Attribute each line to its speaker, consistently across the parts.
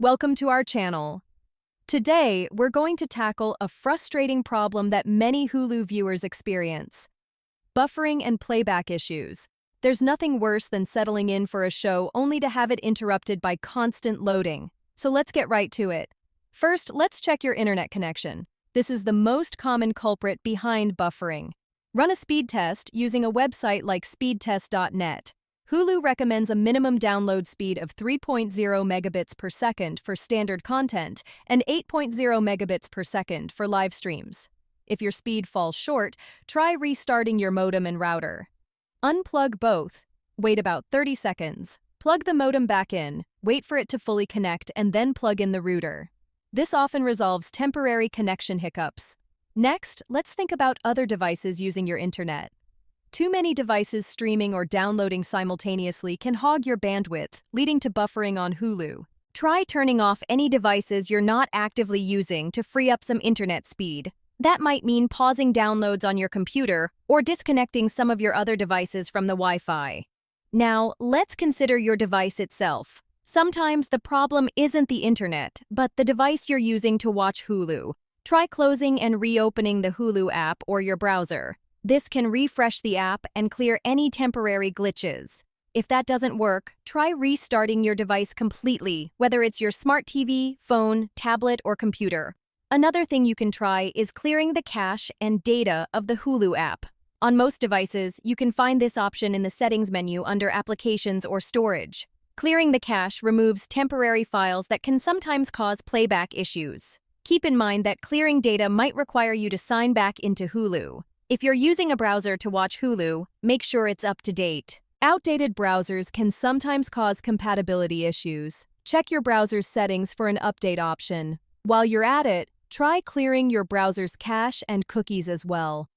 Speaker 1: Welcome to our channel. Today, we're going to tackle a frustrating problem that many Hulu viewers experience: buffering and playback issues. There's nothing worse than settling in for a show only to have it interrupted by constant loading. So let's get right to it. First, let's check your internet connection. This is the most common culprit behind buffering. Run a speed test using a website like speedtest.net. Hulu recommends a minimum download speed of 3.0 megabits per second for standard content and 8.0 megabits per second for live streams. If your speed falls short, try restarting your modem and router. Unplug both. Wait about 30 seconds. Plug the modem back in, wait for it to fully connect, and then plug in the router. This often resolves temporary connection hiccups. Next, let's think about other devices using your internet. Too many devices streaming or downloading simultaneously can hog your bandwidth, leading to buffering on Hulu. Try turning off any devices you're not actively using to free up some internet speed. That might mean pausing downloads on your computer or disconnecting some of your other devices from the Wi-Fi. Now, let's consider your device itself. Sometimes the problem isn't the internet, but the device you're using to watch Hulu. Try closing and reopening the Hulu app or your browser. This can refresh the app and clear any temporary glitches. If that doesn't work, try restarting your device completely, whether it's your smart TV, phone, tablet, or computer. Another thing you can try is clearing the cache and data of the Hulu app. On most devices, you can find this option in the settings menu under Applications or Storage. Clearing the cache removes temporary files that can sometimes cause playback issues. Keep in mind that clearing data might require you to sign back into Hulu. If you're using a browser to watch Hulu, make sure it's up to date. Outdated browsers can sometimes cause compatibility issues. Check your browser's settings for an update option. While you're at it, try clearing your browser's cache and cookies as well.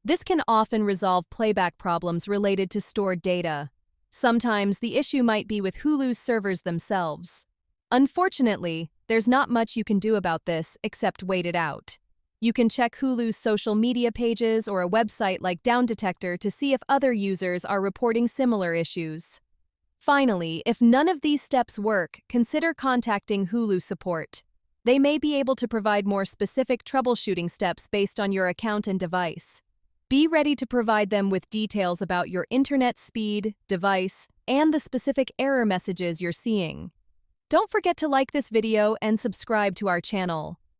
Speaker 1: This can often resolve playback problems related to stored data. Sometimes the issue might be with Hulu's servers themselves. Unfortunately, there's not much you can do about this except wait it out. You can check Hulu's social media pages or a website like Down Detector to see if other users are reporting similar issues. Finally, if none of these steps work, consider contacting Hulu support. They may be able to provide more specific troubleshooting steps based on your account and device. Be ready to provide them with details about your internet speed, device, and the specific error messages you're seeing. Don't forget to like this video and subscribe to our channel.